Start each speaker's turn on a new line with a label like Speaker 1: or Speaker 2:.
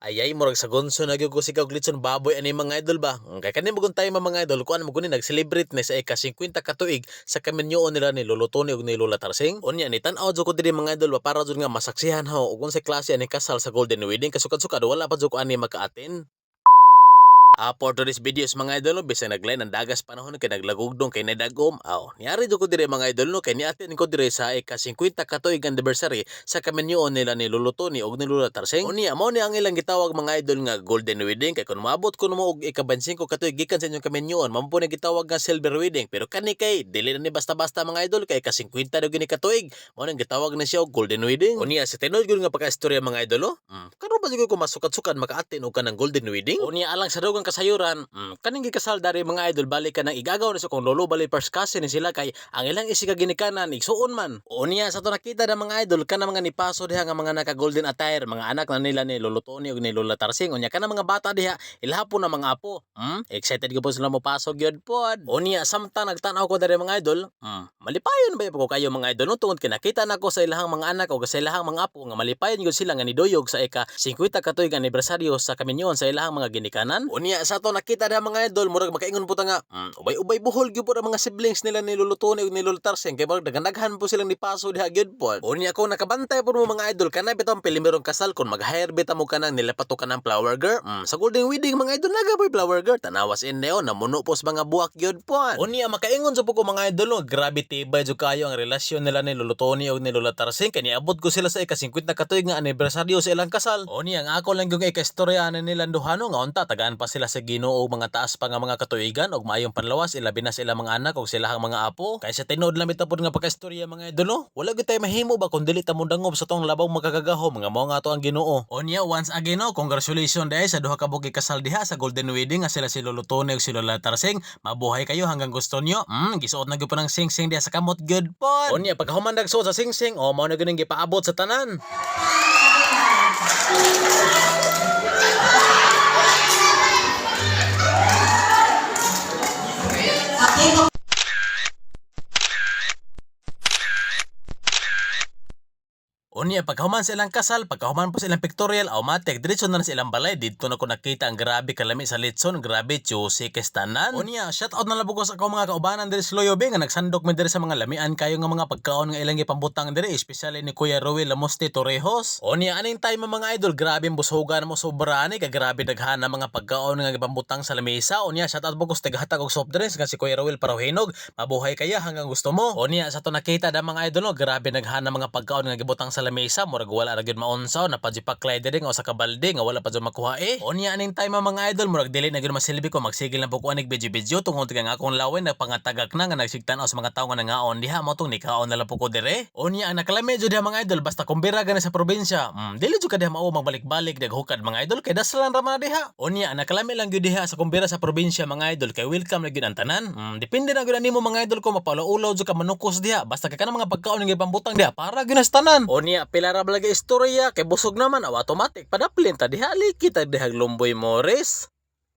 Speaker 1: Ayay murag sa gonso na gyud ko sigaw glitson baboy ani mga idol ba. Kay kani magun tayo mga idol kuan mo kunin nag-celebrate na sa ika-50 ka tuig sa kaminyoon nila ni Lolo Tony ug ni Lola Tarsing. Unya ni tan-aw jud ko diri mga idol ba para jud nga masaksihan ho ug unsay klase ani kasal sa Golden Wedding kasukad-sukad wala pa jud ko ani maka-attend. For today's videos mga idol no, bisang naglain ang dagas panahon kay naglagugdong kay nadagom. Niyari do ko dire mga idol no kay niatin ko dire sa ika-50 ka tuig anniversary sa kaminyoon nila ni Lolo Tony ug ni Lola Tarsing. Unya mao ni ang ilang gitawag mga idol nga Golden Wedding kay kun moabot ko mo og ika-25 ka tuig gikan sa inyong kaminyoon mao po na gitawag nga Silver Wedding pero kani kay dili na ni basta-basta mga idol kay ika-50 daw gini ka tuig mao nang gitawag na siya og Golden Wedding. Unya sa tinud gyud nga pagka-istorya mga idol karon ba gyud ko masukad-sukad maka-attend og kanang Golden Wedding? Unya alang sa dugang kasayuran kaning gikasal dari mga idol balik ka nang igagaw na sa kung lolo balik first cousin ni sila kay ang ilang isika ginikanan igsuon man. Unya sa to nakita na mga idol kana mga nipaso diha nga mga naka golden attire mga anak na nila ni Lolo Tony ug ni Lola Tarsing. Unya kana mga bata diha ilhapon na mga apo. Excited gyud po sila mo pasok gyud pod. Unya samtang nagtan-aw ko dari mga idol malipayon ba ko kayo mga idol no tungod kay nakita nako sa ilahang mga anak ug sa ilahang mga apo nga malipayon gyud sila nga niduyog sa ika 50 ka tuig anibersaryo sa kaminyoon sa ilahang mga ginikanan. Unya sa to nakita na mga idol murag makaingon po ta nga ubay-ubay buhol gyud po ang mga siblings nila ni Lolo Tony ug ni Lola Tarsing kay murag daghan po silang nipaso diha gyud po. Unya ko nakabantay po mo mga idol kana bitong pilimerong kasal kon mag-hire bita mo kanang nilapato ka ng flower girl. Sa Golden Wedding mga idol nagaboy flower girl tanawas in neo namuno po sa mga buwak gyud po. Unya makaingon sa po ko mga idol no grabe tibay jud kayo ang relasyon nila ni Lolo Tony ug ni Lola Tarsing kay niabot ko sila sa ika-50 ka tuig nga anibersaryo sa ilang kasal. Unya ang ako lang gyud ika-istorya nila duhano nga unta tagaan pa sila sa Ginoo mga taas pa nga mga katuigan og maayong panlawas ilabi na sila mga anak og silahang mga apo. Kay sa tinud lang mitapod nga pagkaistorya mga idol no wala gyud tay mahimo ba kun dili ta mo dangob sa tong labaw magkagagahom nga mao nga ato ang Ginoo. Unya once again no congratulations dai sa duha ka buki kasal diha sa Golden Wedding nga sila si Lolo Tony ug si Lola Tarsing. Mabuhay kayo hanggang gusto nyo. Gisuot na gyud po ng sing-sing diha sa kamot gyud pod. Unya pagkahuman nagsuot sa sing-sing mao na gyud ning gipaabot sa tanan. Unya pagkahuman sa ilang kasal, pagkahuman po sa ilang pictorial, automatic diretso na sa ilang balay dito na ko nakita ang grabe kalami sa litson, grabe juicy kestanan. Unya shout out na lang ko sa ako mga kaubanan diri sa Loyobe nga nagsandok mi diri sa mga lamian kayo nga mga pagkaon nga ilang gipambutang diri, especially ni Kuya Roel Lamoste Torrejos. Unya aning time mga idol, grabe busogan mo sobra ni kay grabe daghan mga pagkaon nga gipambutang sa lamesa. Unya shout out po ko sa tagahatag og soft drinks nga si Kuya Roel Parahinog. Mabuhay kaya hanggang gusto mo. Unya sa to nakita da mga idol no, grabe daghan mga pagkaon nga gibutang sa mesa murag wala ra gyud maunsaw na pajipaklay diri nga usa ka balde nga wala pa jud makuha Unya aning time mga idol murag dili na gyud masilbi ko magsigil na po ko anig video tungod kay nga akong lawin na pangatagak na nga nagsigtan-aw sa mga tawo nga nangaon diha mo tong nikaon na lang po ko dire. Unya ang nakalami jud diha mga idol basta kumbira gani sa probinsya dili jud ka diha mao magbalik-balik daghukad mga idol kay daslan ra man diha. Unya ang nakalami lang gyud diha sa kumbira sa probinsya mga idol kay welcome na gyud ang tanan. Depende na gyud nimo mga idol ko mapaulaw jud ka manukos diha basta kay kana mga pagkaon nga pambutang diha para gyud sa tanan. Unya pila ra balaga istorya kay busog naman automatic padaplin ta diha likita diha Lumboy Morris.